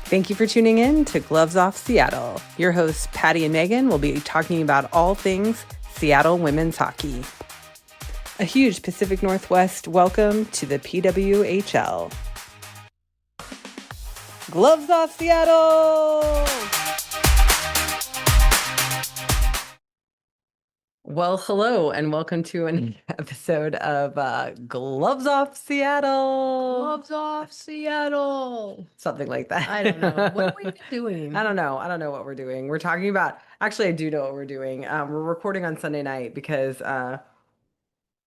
Thank you for tuning in to Gloves Off Seattle. Your hosts, Patti and Meagan, will be talking about all things Seattle women's hockey. A huge Pacific Northwest welcome to the PWHL. Gloves Off Seattle! Well, hello, and welcome to an episode of Gloves Off Seattle. Gloves off, Seattle. Something like that. I don't know. What are we doing? I don't know. I don't know what we're doing. We're talking about, actually, I do know what we're doing. We're recording on Sunday night because,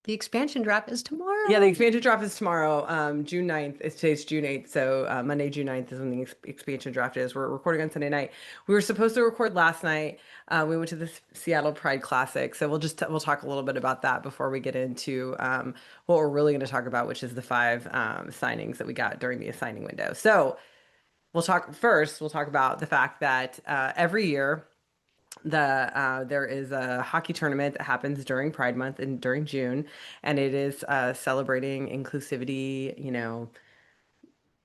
The expansion draft is tomorrow. yeah, the expansion draft is tomorrow, June 9th. Today's June 8th. So Monday, June 9th is when the expansion draft is. We're recording on Sunday night. We were supposed to record last night. We went to the Seattle Pride Classic. So we'll talk a little bit about that before we get into what we're really going to talk about, which is the 5 signings that we got during the signing window. So we'll talk about the fact that every year there is a hockey tournament that happens during Pride Month and during June, and it is celebrating inclusivity,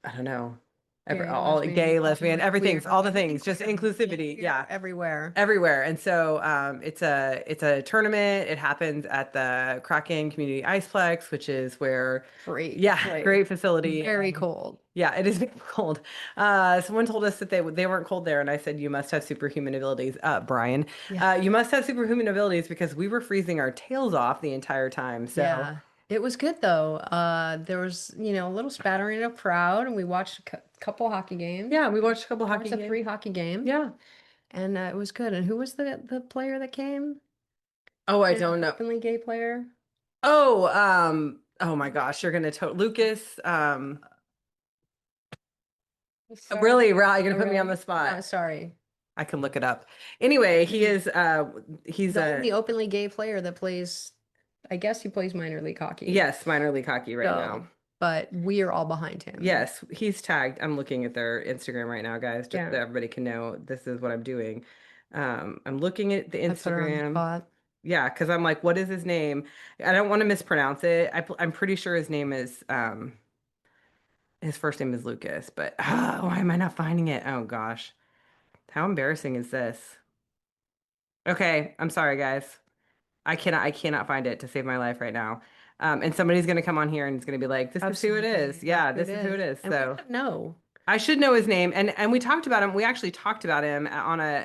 I don't know, all gay, lesbian, everything's all the things, just inclusivity, yeah, everywhere. And so it's a tournament. It happens at the Kraken Community Iceplex, which is where great facility. Very cold. Yeah, it is very cold. Someone told us that they weren't cold there, and I said, you must have superhuman abilities, Brian. Yeah. You must have superhuman abilities because we were freezing our tails off the entire time. So Yeah. It was good though. There was, a little spattering of crowd, and we watched a couple hockey games. yeah, we watched a couple There hockey was a games. 3 hockey games. Yeah. And it was good. And who was the player that came? Oh, I don't know. Openly gay player. Oh, oh my gosh, you're gonna Lucas. Really, you're gonna put me on the spot. Sorry. I can look it up. Anyway, he's The openly gay player that plays, I guess he plays minor league hockey. yes, minor league hockey right now. But we are all behind him. Yes, he's tagged. I'm looking at their Instagram right now, guys, just so everybody can know this is what I'm doing. I'm looking at the Instagram. Yeah, because I'm like, what is his name? I don't want to mispronounce it. I'm pretty sure his name is his first name is Lucas, but why am I not finding it? Oh gosh. How embarrassing is this? Okay, I'm sorry, guys. I cannot find it to save my life right now. And somebody's gonna come on here and it's gonna be like, this is who it is. Yeah, this is who it is. So no. I should know his name. And we talked about him. We actually talked about him on a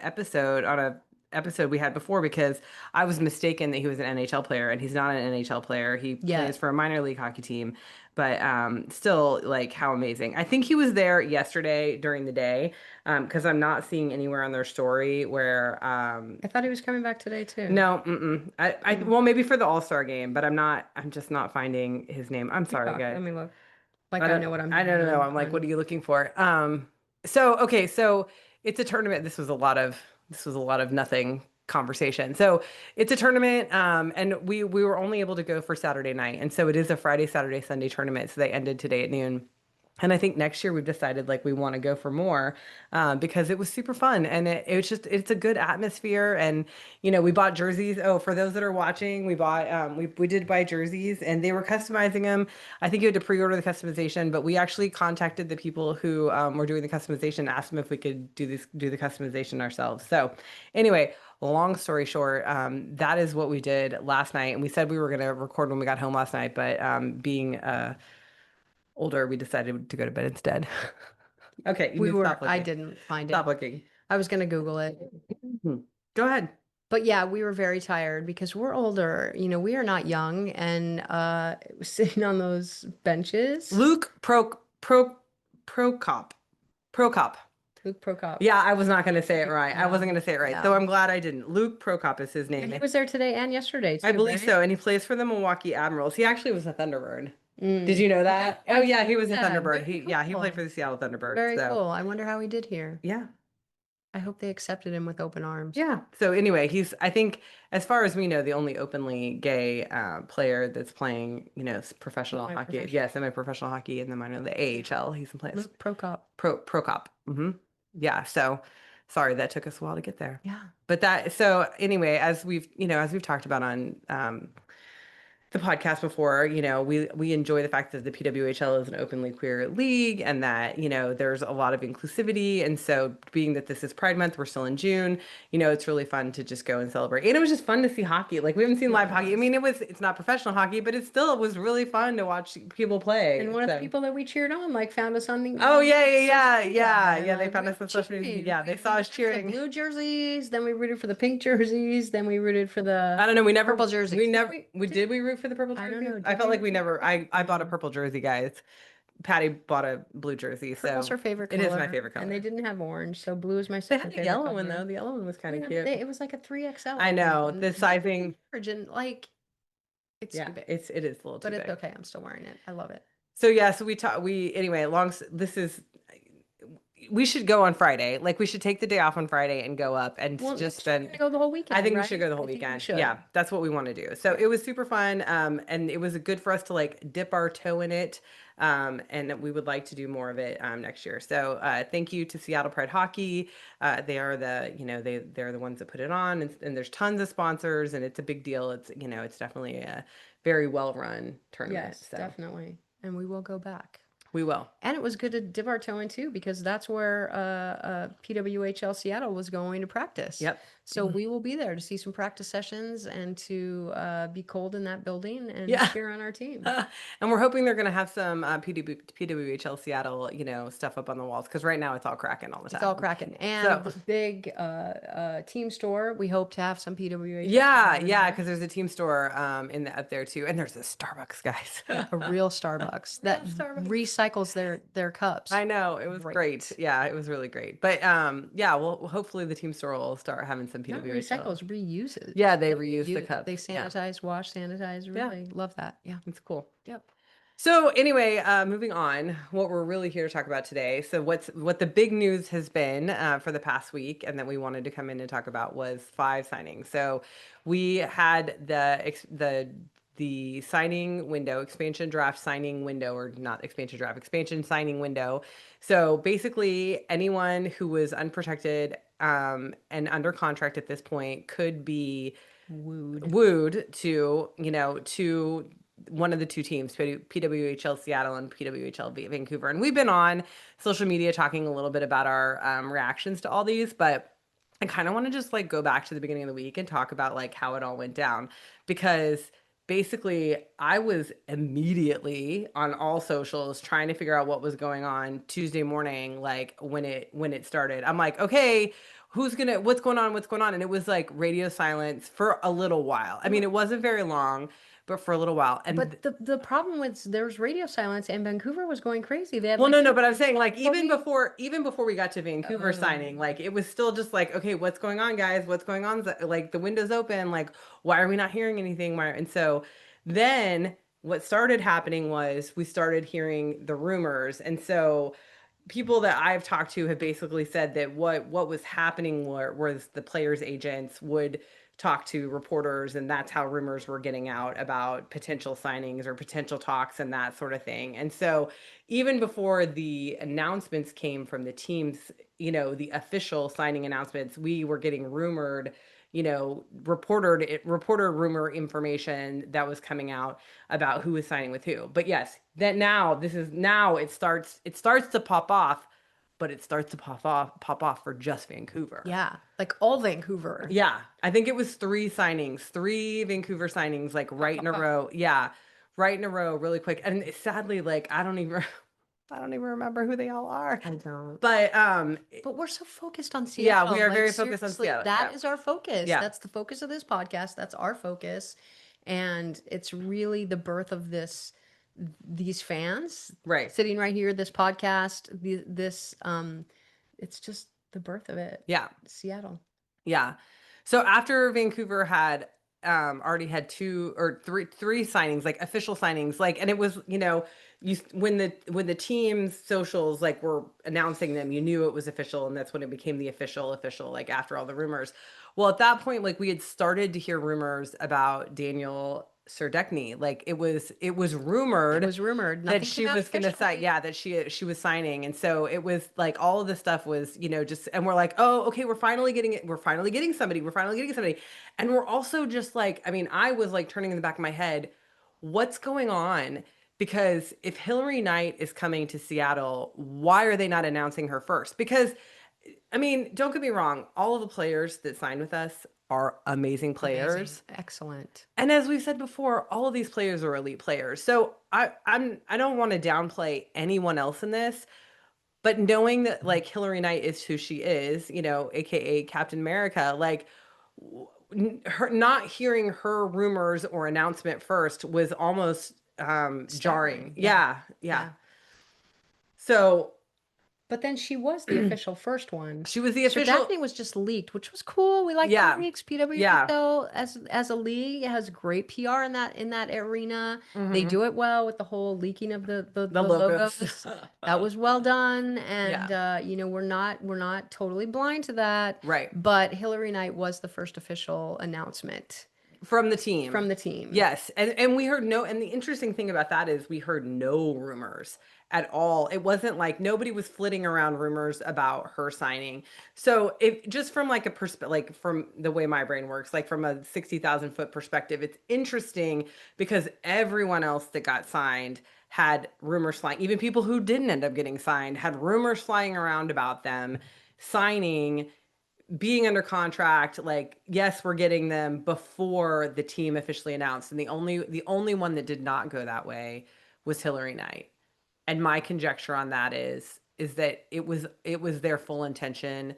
episode we had before because I was mistaken that he was an NHL player, and he's not an NHL player. He plays for a minor league hockey team. But still, like, how amazing. I think he was there yesterday during the day because I'm not seeing anywhere on their story where I thought he was coming back today too. No, well, maybe for the All-Star game, but I'm just not finding his name. I'm sorry, guys. Let me look. Like, I know what I'm doing. I don't know. I'm like, what are you looking for? So it's a tournament. This was a lot of nothing conversation. So it's a tournament, and we were only able to go for Saturday night, and so it is a Friday, Saturday, Sunday tournament. So they ended today at noon. And I think next year we've decided like we want to go for more because it was super fun, and it's a good atmosphere. And we bought jerseys. Oh, for those that are watching, we bought we did buy jerseys, and they were customizing them. I think you had to pre-order the customization, but we actually contacted the people who were doing the customization, asked them if we could do the customization ourselves. So anyway, long story short, that is what we did last night, and we said we were going to record when we got home last night, but being older, we decided to go to bed instead. Okay, I didn't find it. Stop looking. I was gonna Google it. Go ahead. But yeah, we were very tired because we're older. We are not young, and sitting on those benches. Luke Prokop. Luke Prokop. Yeah, I was not going to say it right. I wasn't going to say it right. No. So I'm glad I didn't. Luke Prokop is his name. And he was there today and yesterday too, I believe right? so. And he plays for the Milwaukee Admirals. He actually was a Thunderbird. Did you know that? Oh yeah, he was a Thunderbird. He played for the Seattle Thunderbirds. Very cool. I wonder how he did here. Yeah. I hope they accepted him with open arms. Yeah. So anyway, I think, as far as we know, the only openly gay player that's playing, professional hockey. Yes, semi-professional hockey in the AHL. He's playing. Luke Prokop. Prokop. Mm-hmm. Yeah. So sorry, that took us a while to get there. Yeah. But so anyway, as we've talked about on the podcast before, we enjoy the fact that the PWHL is an openly queer league and that, there's a lot of inclusivity. And so being that this is Pride Month, we're still in June, it's really fun to just go and celebrate. And it was just fun to see hockey. Like we haven't seen It live hockey. I was. mean, it's not professional hockey, but it still was really fun to watch people play. And one of the So. people that we cheered on like found us on Oh yeah, like social yeah, yeah, media, yeah, and yeah. They like found we us were on social media. cheering. Yeah, they saw We us rooted for the cheering. blue jerseys, then we rooted for the pink jerseys, then we rooted for the I don't know. purple jerseys. Did We root for the purple I don't jerseys? know. I Did felt we like root we for the never. purple? I bought a purple jersey, guys. Patty bought a blue jersey, Purple's so her favorite it is my color, favorite and they color. didn't have orange, so blue is my They second had a favorite yellow one color. though. The yellow one was kind of Yeah, cute. it was like a 3XL, I I think, know and the they were sizing. large and like it's Yeah, too big, it is a little too but it's big. okay. I'm still wearing it. I love it. So yeah, so we anyway, this is we should go on Friday. Like we should take the day off on Friday and go up and Well, just next we're spend. gonna go the whole I weekend, think we should right? go the whole I think we weekend. should. Yeah, that's what we want to do. So Yeah. it was super fun, and it was good for us to like dip our toe in it, and we would like to do more of it next year. So thank you to Seattle Pride Hockey. They are they're the ones that put it on, and there's tons of sponsors, and it's a big deal. It's definitely a very well run tournament. Yes, So definitely. And we will go back. we will. And it was good to dip our toe in too, because that's where PWHL Seattle was going to practice. Yep. So we will be there to see some practice sessions and to be cold in that building and Yeah. cheer on our team. And we're hoping they're going to have some PWHL Seattle, stuff up on the walls because right now it's all cracking all the It's all time. cracking. And So the big team store, we hope to have some PWHL yeah, supporters yeah, there. because there's a team store up there too, and there's a Starbucks, guys. A real Starbucks that Starbucks. recycles their cups. I know it was great. Yeah, it was really great. But yeah, well, hopefully the team store will start having some Not PWHL. recycles, reuses. Yeah, they reuse the cups. They Yeah, sanitize, wash, sanitize. yeah, Really love that. Yeah. it's cool. Yep. So anyway, moving on, what we're really here to talk about today. So what the big news has been for the past week, and that we wanted to come in and talk about was five signings. So we had the signing window, expansion draft signing window, or not expansion draft, expansion signing window. So basically, anyone who was unprotected and under contract at this point could be wooed to one of the two teams, PWHL Seattle and PWHL Vancouver. And we've been on social media talking a little bit about our reactions to all these, but I kind of want to just like go back to the beginning of the week and talk about like how it all went down because basically I was immediately on all socials trying to figure out what was going on Tuesday morning, like when it started. I'm like, okay, what's going on? And it was like radio silence for a little while. I mean, it wasn't very long, but for a little while. And But the problem was there's radio silence and Vancouver was going crazy. They had well, like no, but I'm saying like even we- before we got to Vancouver signing, like it was still just like, okay, what's going on, guys? What's going on? Like the window's open. Like, why are we not hearing anything? Why? And so then what started happening was we started hearing the rumors. And so people that I've talked to have basically said that what was happening was the players' agents would talk to reporters, and that's how rumors were getting out about potential signings or potential talks and that sort of thing. And so even before the announcements came from the teams, the official signing announcements, we were getting rumored, reporter rumor information that was coming out about who was signing with who. But yes, that now it starts to pop off, but it starts to pop off for just Vancouver. yeah, like all Vancouver. Yeah, I think it was three Vancouver signings, like right in a row. Yeah, right in a row, really quick. And sadly, like I don't even remember who they all are. I don't. But we're so focused on yeah, Seattle. we are Like, very focused on seriously, Seattle. that Yeah. is our focus. Yeah. That's the focus of this podcast. That's our focus. And it's really the birth of these fans Right. sitting right here, this podcast, it's just the birth of it. Yeah. Seattle. Yeah. So after Vancouver had already had two or three signings, like official signings, like, and it was, when the team's socials like were announcing them, you knew it was official, and that's when it became the official, like after all the rumors. Well, at that point, like we had started to hear rumors about Daniel Serdechny. Like it was rumored. It was rumored. That Nothing she came out was going to sign. officially. Yeah, that she was signing. And so it was like all of this stuff was, just, and we're like, oh, okay, we're finally getting it. We're finally getting somebody. And we're also just like, I mean, I was like turning in the back of my head, what's going on? Because if Hillary Knight is coming to Seattle, why are they not announcing her first? Because, I mean, don't get me wrong, all of the players that signed with us are amazing Amazing. players. Excellent. And as we've said before, all of these players are elite players. So I don't want to downplay anyone else in this, but knowing that like Hillary Knight is who she is, aka Captain America, like her not hearing her rumors or announcement first was almost jarring. Staggering. Yeah. Yeah, yeah. Yeah. So But then she was the official first one. she was the Sir official. Daphne was just leaked, which was cool. We like the Yeah, leaks. yeah. PWHL as a league has great PR in that arena. They Hmm. do it well with the whole leaking of The the logos. logos. That was well done, and Yeah, we're not totally blind to that. right. But Hillary Knight was the first official announcement From the team. from the team. Yes. And we heard no, and the interesting thing about that is we heard no rumors at all. It wasn't like nobody was flitting around rumors about her signing. So if just from like a perspective, like from the way my brain works, like from a 60,000 foot perspective, it's interesting because everyone else that got signed had rumors flying. Even people who didn't end up getting signed had rumors flying around about them signing, being under contract. Like, yes, we're getting them before the team officially announced, and the only one that did not go that way was Hillary Knight. And my conjecture on that is that it was their full intention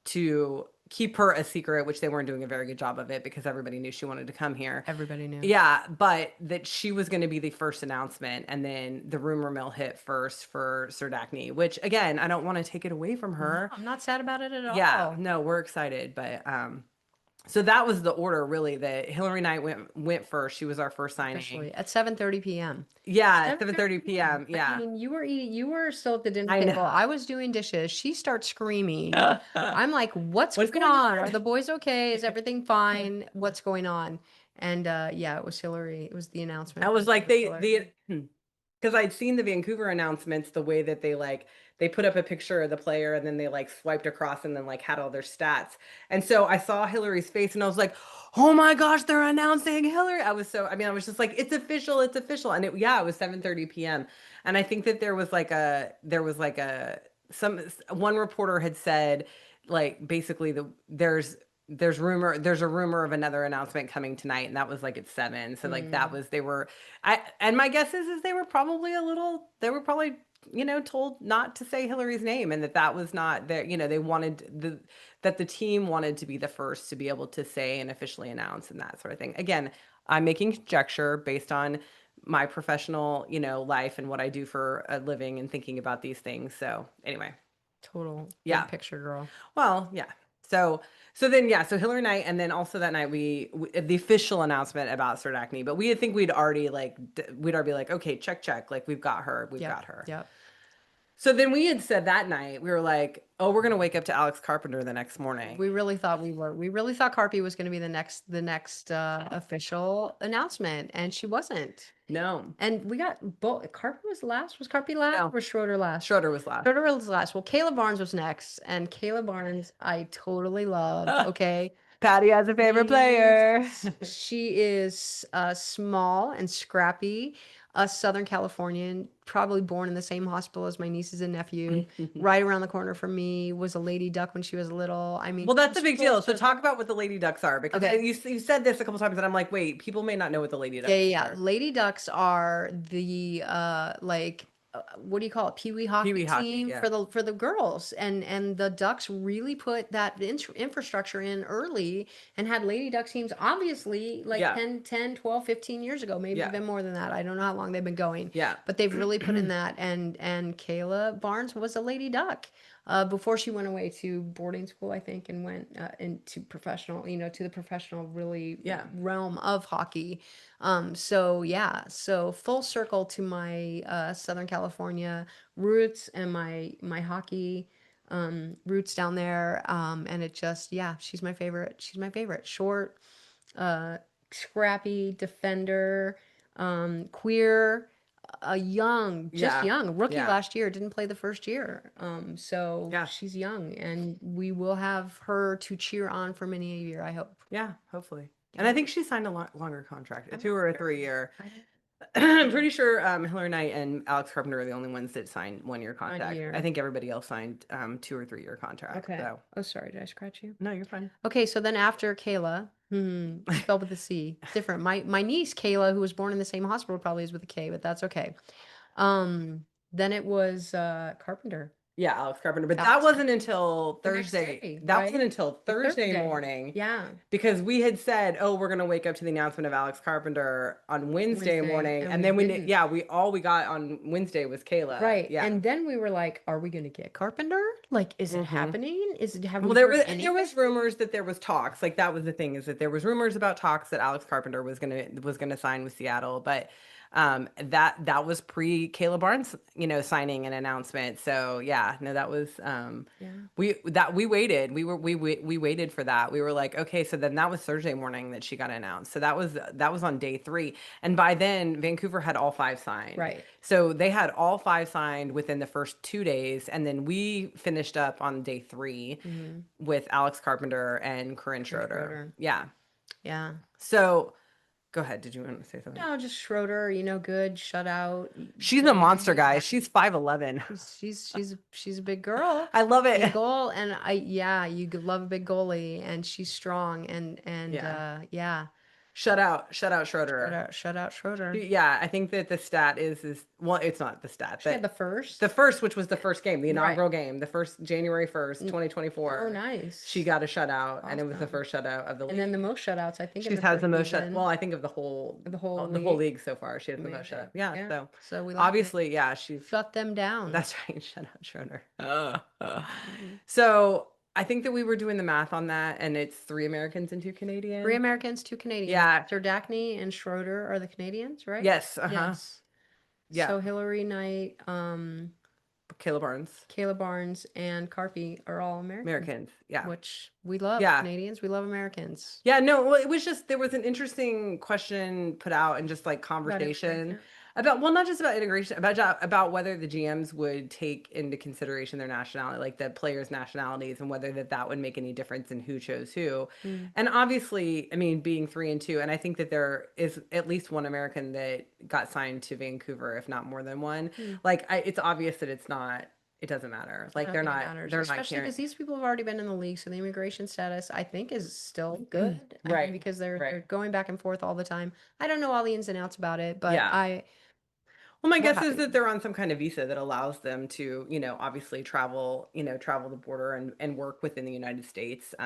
to keep her a secret, which they weren't doing a very good job of it because everybody knew she wanted to come here. Everybody knew. Yeah, but that she was going to be the first announcement, and then the rumor mill hit first for Sir Dacne, which again, I don't want to take it away from No, her. I'm not sad about it at Yeah, all. no, we're excited, but so that was the order really, that Hillary Knight went first. She was our first signing. Officially at 7:30 p.m. Yeah, 7:30 7:30 p.m. p.m. I Yeah. mean, you were still at the dinner I table. know. I was doing dishes. She starts screaming. I'm like, "What's What's going going on? Are on? the boys okay? Is everything fine? What's going on?" And yeah, it was Hillary. It was the I announcement. was It like was Hillary. because I'd seen the Vancouver announcements, the way that they put up a picture of the player and then they like swiped across and then like had all their stats. And so I saw Hillary's face and I was like, "Oh my gosh, they're announcing Hillary." I was just like, "It's official, it's official." And it was 7:30 p.m. And I think that there was like a some one reporter had said like basically there's a rumor of another announcement coming tonight, and that was like at 7. So like that Mm, was they were I and my guess is they were probably told not to say Hillary's name, and that was not their, they wanted that the team wanted to be the first to be able to say and officially announce and that sort of thing. Again, I'm making conjecture based on my professional, life and what I do for a living and thinking about these things. So anyway, total yeah. big picture girl. Well, yeah. So Hillary Knight, and then also that night we the official announcement about Sir Acne, but we think we'd already be like, okay, check, like we've Yep. got her. Yep. So then we had said that night, we were like, oh, we're gonna wake up to Alex Carpenter the next morning. We really thought we were. We really thought Carpy was going to be the next official announcement, and she wasn't. No, And we got both. Carpy was last. Was Carpy last? Or no, was Schroeder last? Schroeder was last. Schroeder was last. Well, Kayla Barnes was next, and Kayla Barnes, I totally love. Okay, Patty has a favorite player. she is small and scrappy, a Southern Californian, probably born in the same hospital as my nieces and nephew, right around the corner from me. Was a lady duck when she was little. I mean, Well, that's a she's big full deal. So circle. talk about what the Lady Ducks are, because Okay. you said this a couple times, and I'm like, wait, people may not know what the Lady Yeah, Ducks yeah, yeah. are. Lady Ducks are the what do you call it? Pee wee Pee hockey Wee hockey, team yeah. for the girls, and the Ducks really put that infrastructure in early and had Lady Duck teams obviously like Yeah. 10, 12, 15 years ago, maybe Yeah. even more than that. I don't know how long they've been going, Yeah. but they've really put in that. And Kayla Barnes was a Lady Duck. Before she went away to boarding school, I think, and went into professional, to the professional really Yeah. realm of hockey. So yeah, so full circle to my Southern California roots and my hockey roots down there. And it just, yeah, she's my favorite. She's my favorite. Short, scrappy defender, queer, just Yeah. young, rookie Yeah. last year, didn't play the first year. So Yeah. she's young, and we will have her to cheer on for many a year, I hope. Yeah. Hopefully. And Yeah. I think she signed a longer contract, a I'm 2 not or a sure. 3 year. I'm pretty sure Hillary Knight and Alex Carpenter are the only ones that signed 1 year On contract. I year. think everybody else signed 2 or 3 year contracts. Okay. So Oh, sorry, did I scratch you? no, you're fine. Okay, so then after Kayla, spelled with a C, different. My niece Kayla, who was born in the same hospital, probably is with a K, but that's okay. Then it was Carpenter. Yeah, Alex Carpenter. But that Alex wasn't Carpenter. until The next Thursday. day, That wasn't right? until The Thursday Thursday. morning Yeah, because we had said, "Oh, we're gonna wake up to the announcement of Alex Carpenter on Wednesday Wednesday, morning," and and we then didn't. yeah, we got on Wednesday was Kayla. Right. Yeah. And then we were like, are we gonna get Carpenter? Like, is it hmm happening? Have Well, we heard there anything? was rumors that there was talks. Like that was the thing is that there was rumors about talks that Alex Carpenter was gonna sign with Seattle, but that was pre Caleb Barnes, signing an announcement. So yeah, no, that was Yeah. we waited. We waited for that. We were like, okay, so then that was Thursday morning that she got announced. So that was on day 3, and by then Vancouver had all 5 signed. Right. So they had all 5 signed within the first 2 days, and then we finished up on day 3 Mm-hmm. with Alex Carpenter and Corinne Chris Schroeder. Schroeder. Yeah. Yeah. So go ahead. Did you want to say something? No, just Schroeder, good, shut out, She's a monster, goalie. guys. She's 5'11". She's a big girl. I love Big it. goal, and yeah, you could love a big goalie, and she's strong, and Yeah. yeah, Shut out Schroeder. shut out Schroeder. Yeah, I think that the stat is well, it's not the stat, She had but the first. the first, which was the first game, the Right. inaugural game, the first January 1st, Oh, 2024. She nice. got a shutout, and it was the Awesome. first shutout of the And then the league. most shutouts, I think, in She the has first the most shut. season. Well, I think of the whole The whole the whole league. league so far. She has the most Amazing. shut. Yeah, Yeah. so So we like it. obviously, yeah, she's Shut them down. that's right. Shut out Schroeder. Mhm. So I think that we were doing the math on that, and it's 3 Americans and 2 Three Canadians. Americans, 2 Canadians. Yeah. Serdachny and Schroeder are the Canadians, right? Yes. Yes. Yeah. So Hillary Knight, Caleb Barnes. Kayla Barnes, and Carpy are all American, Americans. Yeah. which we love. Yeah. Canadians, we love Americans. Yeah, no, well, it was just there was an interesting question put out and just like About conversation immigration. about well, not just about integration, about whether the GMs would take into consideration their nationality, like the players' nationalities, and whether that would make any difference in who chose who. Mm. And obviously, I mean, being 3 and 2, and I think that there is at least one American that got signed to Vancouver, if not more than one. Mm. Like, it's obvious that it's not. It doesn't matter. I Like don't they're think it not. matters, They're not especially caring. because these people have already been in the league, so the immigration status, I think, is still good. I mean, Right. because they're Right. going back and forth all the time. I don't know all the ins and outs about it, but Yeah. Well, my we're guess is happy. that they're on some kind of visa that allows them to, obviously travel the border and work within the United States,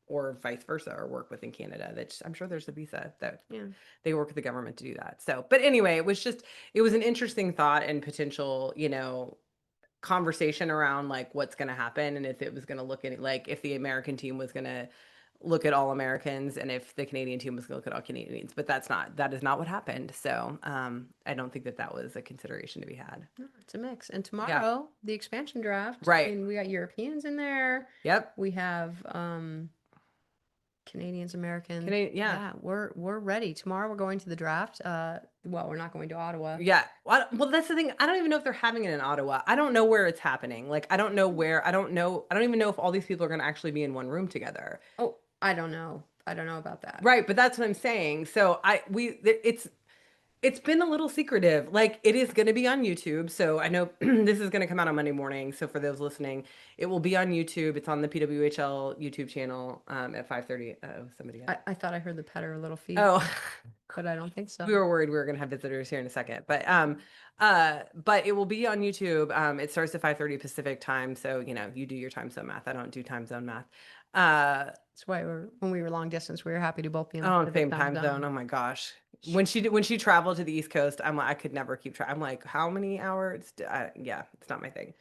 or vice versa, or work within Canada. That's I'm sure there's a visa that Yeah. they work with the government to do that. So, but anyway, it was an interesting thought and potential, conversation around like what's going to happen and if it was going to look at like if the American team was going to look at all Americans and if the Canadian team was going to look at all Canadians, but that is not what happened. So I don't think that was a consideration to be had. No, it's a mix. And Yeah. tomorrow, the expansion draft. Right. I mean, we got Europeans in there. Yep. We have Canadians, Americans. Yeah. We're ready. Tomorrow we're going to the draft. Well, we're not going to Ottawa. Yeah. Well, that's the thing. I don't even know if they're having it in Ottawa. I don't know where it's happening. Like, I don't know where. I don't know. I don't even know if all these people are going to actually be in one room together. Oh, I don't know. I don't know about that. Right, but that's what I'm saying. So it's been a little secretive. Like it is going to be on YouTube. So I know this is going to come out on Monday morning. So for those listening, it will be on YouTube. It's on the PWHL YouTube channel at 5:30. Oh, somebody. I thought I heard the pet or a little feet. Oh, but I don't think so. we were worried we were going to have visitors here in a second. But it will be on YouTube. It starts at 5:30 Pacific time. So you do your time zone math. I don't do time zone math. That's why when we were long distance, we were happy to both be in the Pacific same time zone. Oh my gosh. When she traveled to the East Coast, I'm like, I could never keep track. I'm like, how many hours? Yeah, it's not my thing.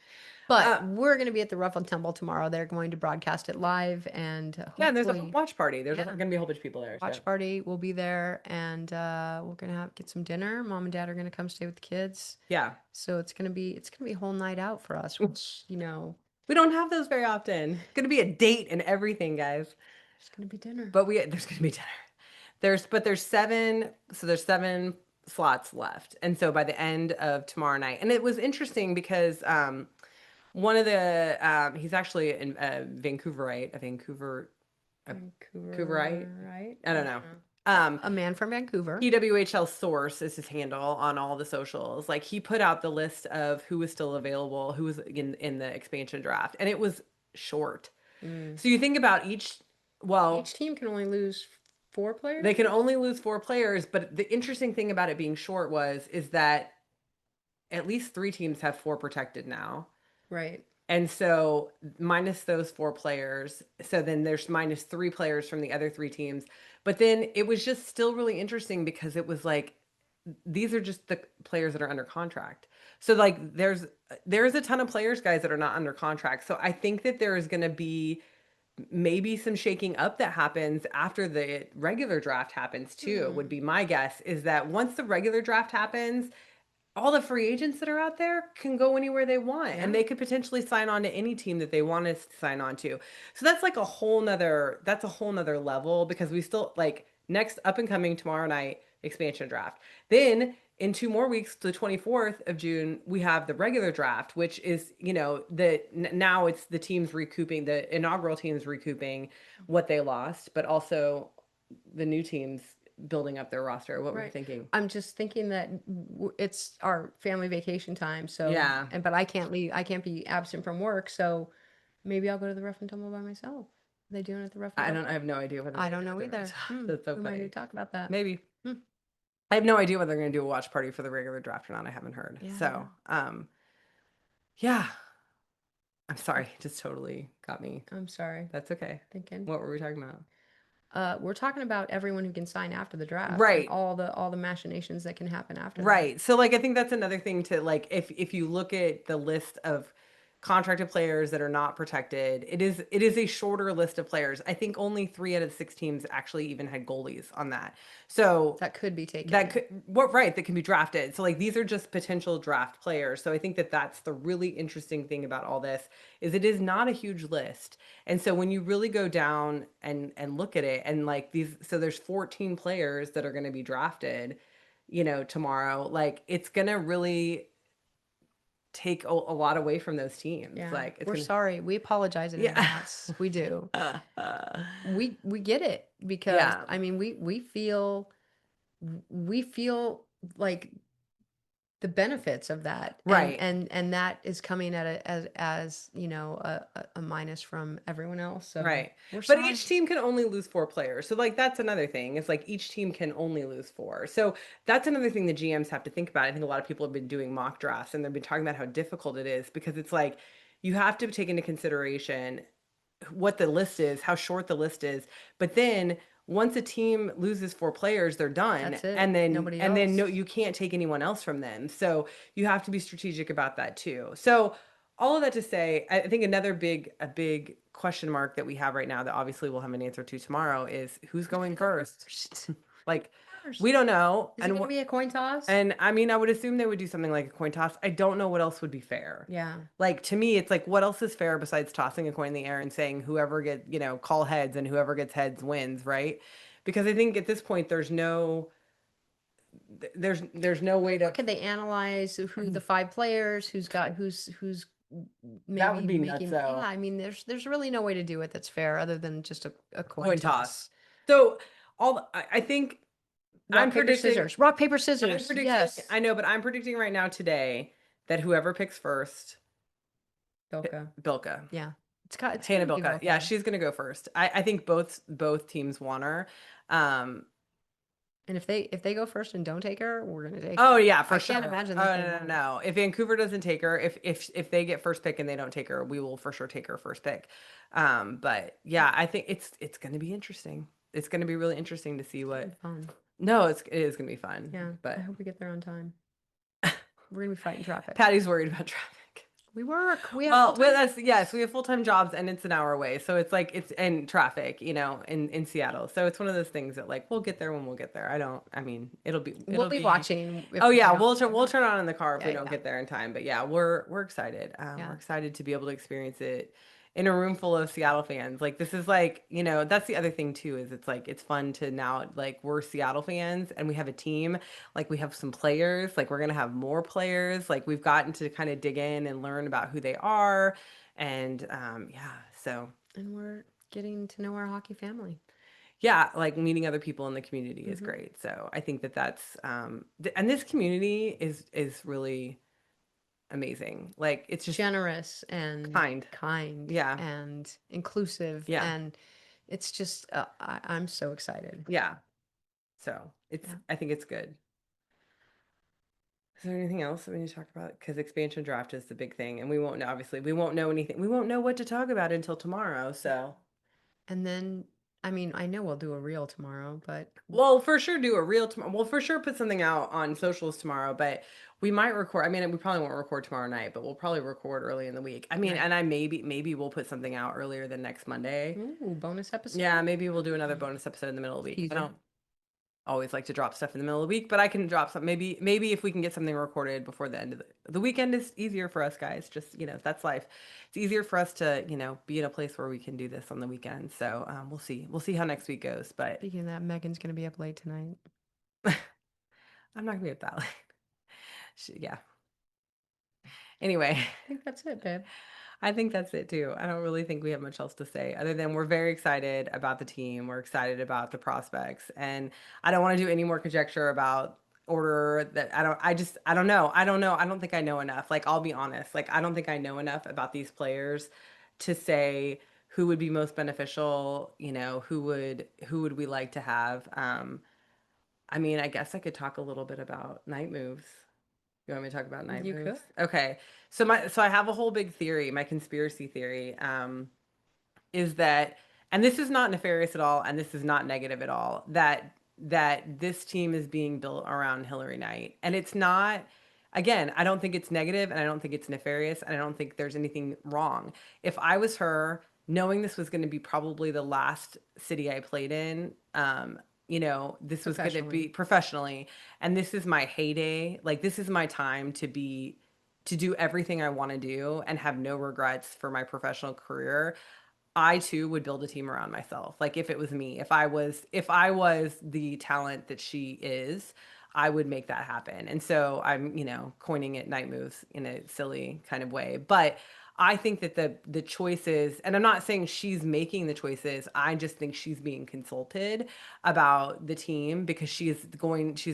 But we're going to be at the Rough and Tumble tomorrow. They're going to broadcast it live, and yeah, and there's a watch party. There's Yeah. going to be a whole bunch of people there. watch party. We'll be there, and we're going to get some dinner. Mom and Dad are going to come stay with the kids. Yeah. So it's going to be a whole night out for us, which we don't have those very often. It's going to be a date and everything, guys. There's going to be dinner. But there's going to be dinner. There's 7, so there's 7 slots left. And so by the end of tomorrow night, and it was interesting because one of the he's actually a Vancouverite, Vancouverite. Right? I don't know. A man from Vancouver. PWHL Source is his handle on all the socials. Like he put out the list of who was still available, who was in the expansion draft, and it was short. Mm. So you think about well, Each team can only lose 4 players? they can only lose 4 players, but the interesting thing about it being short is that at least 3 teams have 4 protected now. Right. And so minus those 4 players, so then there's minus 3 players from the other 3 teams. But then it was just still really interesting because it was like these are just the players that are under contract. So like there's a ton of players, guys, that are not under contract. So I think that there is going to be maybe some shaking up that happens after the regular draft happens too, would be my guess, is that once the regular draft happens, all the free agents that are out there can go anywhere they want, Yeah. and they could potentially sign on to any team that they want to sign on to. So that's like a whole nother level, because we still like next up and coming tomorrow night expansion draft. Then in 2 more weeks, the 24th of June, we have the regular draft, which is, now it's the teams recouping, the inaugural teams recouping what they lost, but also the new teams building up their roster. What were you thinking? I'm just thinking that it's our family vacation time, so Yeah. but I can't leave. I can't be absent from work, so maybe I'll go to the Rough and Tumble by myself. Are they doing it at the Rough and Tumble? I have no idea what I don't know either. That's so We might need funny. to talk about that. Maybe. Hmm. I have no idea whether they're going to do a watch party for the regular draft or not. I haven't heard. Yeah. So, yeah. I'm sorry. Just totally got me. I'm sorry. That's okay. Thinking. What were we talking about? We're talking about everyone who can sign after the draft, and Right. all the machinations that can happen after that. Right. So like I think that's another thing to like, if you look at the list of contracted players that are not protected, it is a shorter list of players. I think only 3 out of the 6 teams actually even had goalies on that. So That could be taken. that can be drafted. So like these are just potential draft players. So I think that that's the really interesting thing about all this, is it is not a huge list. And so when you really go down and look at it, and like so there's 14 players that are going to be drafted, tomorrow, like it's going to really take a lot away from those teams. Yeah. Like We're sorry. We apologize in advance. We do. We get it, because Yeah. I mean we feel like the benefits of that, Right. and that is coming at as a minus from everyone else. So Right. we're But sorry. each team can only lose 4 players. So like that's another thing. It's like each team can only lose 4. So that's another thing the GMs have to think about. I think a lot of people have been doing mock drafts and they've been talking about how difficult it is, because it's like you have to take into consideration what the list is, how short the list is. But then once a team loses 4 players, they're done. That's it. And then Nobody no, else. you can't take anyone else from them. So you have to be strategic about that too. So all of that to say, I think a big question mark that we have right now that obviously we'll have an answer to tomorrow is who's going first. Like we don't know. Is it going to be a coin toss? And I mean, I would assume they would do something like a coin toss. I don't know what else would be fair. Yeah. Like to me, it's like what else is fair besides tossing a coin in the air and saying whoever call heads, and whoever gets heads wins, right? Because I think at this point there's no way to. Could they analyze who the 5 players, who's maybe That would be making? nuts, though. Yeah, I mean, there's really no way to do it that's fair other than just a coin Coin toss. toss. So I think Rock, paper, scissors. Rock, paper, I'm scissors. predicting. Yes. I know, but I'm predicting right now today that whoever picks first, Bilka. Bilka. Yeah. It's Hannah gonna be Bilka. Yeah, she's gonna go first. I think both teams want her. And if they go first and don't take her, we're gonna take her. Oh yeah, for I sure. can't imagine Oh that. no, no, no. If Vancouver doesn't take her, if they get first pick and they don't take her, we will for sure take her first pick. But yeah, I think it's gonna be interesting. It's gonna be really interesting to see what. Fun. No, it is gonna be fun. Yeah. But I hope we get there on time. We're gonna be fighting traffic. Patty's worried about traffic. We work. We have Well, full-time- yes, we have full-time jobs and it's an hour away. So it's like it's in traffic, in Seattle. So it's one of those things that like we'll get there when we'll get there. I mean, we'll be watching. Oh yeah, we'll turn on in the car if we Yeah, don't yeah. get there in time. But yeah, we're excited. Yeah. We're excited to be able to experience it in a room full of Seattle fans. Like this is like, that's the other thing too, is it's like it's fun to now, like we're Seattle fans and we have a team, like we have some players, like we're gonna have more players, like we've gotten to kind of dig in and learn about who they are. And yeah, so And we're getting to know our hockey family. yeah, like meeting other people in the community is Hmm. great. So I think that that's and this community is really amazing. Like it's just Generous and kind. kind Yeah. and inclusive, Yeah. and it's just I'm so excited. Yeah. So it's Yeah. I think it's good. Is there anything else that we need to talk about? Because expansion draft is the big thing, and we won't know. Obviously, we won't know anything. We won't know what to talk about until tomorrow. So, And then, I mean, I know we'll do a reel tomorrow, but well, for sure, do a reel tomorrow. We'll for sure put something out on socials tomorrow, but we might record. I mean, we probably won't record tomorrow night, but we'll probably record early in the week. I mean, right. and I maybe we'll put something out earlier than next Monday. Ooh, bonus Yeah, episode? maybe we'll do another bonus episode in the middle of the week. I Teaser. don't always like to drop stuff in the middle of the week, but I can drop some. Maybe if we can get something recorded before the end of the weekend is easier for us guys. Just that's life. It's easier for us to be in a place where we can do this on the weekend. So we'll see. We'll see how next week goes. But Speaking of that, Megan's gonna be up late tonight. I'm not gonna be at that late. Yeah. Anyway. I think that's it, babe. I think that's it too. I don't really think we have much else to say other than we're very excited about the team. We're excited about the prospects. And I don't want to do any more conjecture about order that I don't know. I don't know. I don't think I know enough. Like I'll be honest. Like I don't think I know enough about these players to say who would be most beneficial, who would we like to have. I mean, I guess I could talk a little bit about night moves. You want me to talk about night You could. moves? Okay. So I have a whole big theory, my conspiracy theory, is that, and this is not nefarious at all, and this is not negative at all, that this team is being built around Hillary Knight. And it's not, again, I don't think it's negative and I don't think it's nefarious and I don't think there's anything wrong. If I was her, knowing this was going to be probably the last city I played in, this was going to be Professionally. professionally, and this is my heyday. Like this is my time to do everything I want to do and have no regrets for my professional career. I too would build a team around myself. Like if it was me, if I was the talent that she is, I would make that happen. And so I'm, coining it night moves in a silly kind of way. But I think that the choices, and I'm not saying she's making the choices, I just think she's being consulted about the team because she's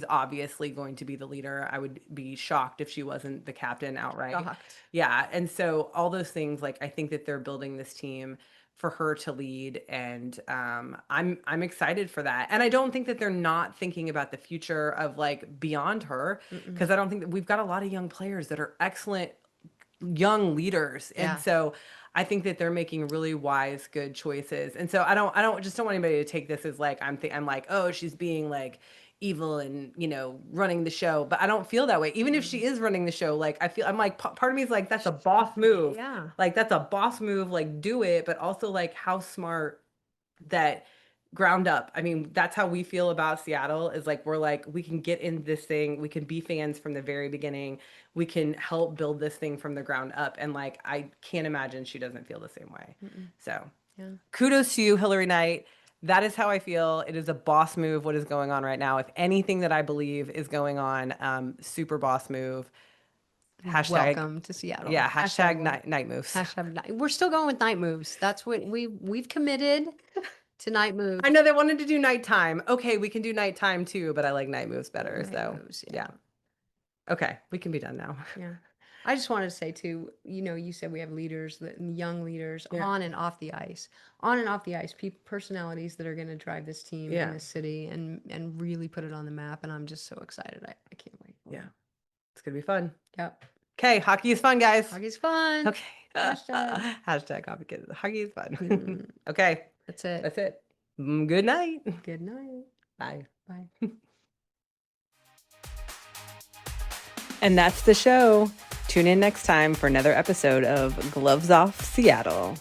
obviously going to be the leader. I would be shocked if she wasn't the captain outright. Shocked. Yeah. And so all those things, like I think that they're building this team for her to lead, and I'm excited for that. And I don't think that they're not thinking about the future of like beyond her, Mm-mm. because I don't think that we've got a lot of young players that are excellent young leaders. And Yeah. so I think that they're making really wise, good choices. And so I don't want anybody to take this as like I'm like, oh, she's being like evil and running the show, but I don't feel that way. Even if Mm. she is running the show, like I'm like part of me is like that's a boss move. Yeah. Like that's a boss move, like do it, but also like how smart that ground up. I mean, that's how we feel about Seattle is like we're like we can get in this thing, we can be fans from the very beginning. We can help build this thing from the ground up, and like I can't imagine she doesn't feel the same way. Mm-mm. So, Yeah. kudos to you, Hillary Knight. That is how I feel. It is a boss move what is going on right now. If anything that I believe is going on, super boss move. Hashtag Welcome to Seattle. yeah, hashtag What? night moves. We're still going with night moves. That's what we've committed to night I moves. know they wanted to do nighttime. Okay, we can do nighttime too, but I like night moves better. Night So, moves. Yeah. yeah. Okay, we can be done now. Yeah. I just wanted to say too, you said we have leaders, young leaders Yeah. on and off the ice. On and off the ice, personalities that are going to drive this team Yeah. in this city and really put it on the map. And I'm just so excited. I can't wait. Yeah. It's going to be fun. Yep. Okay, hockey is fun, guys. Hockey's fun. Okay. Hashtag. Hashtag hockey is fun. Mm, Okay, that's it. that's it. Good night. Good night. Bye. Bye. And that's the show. Tune in next time for another episode of Gloves Off Seattle.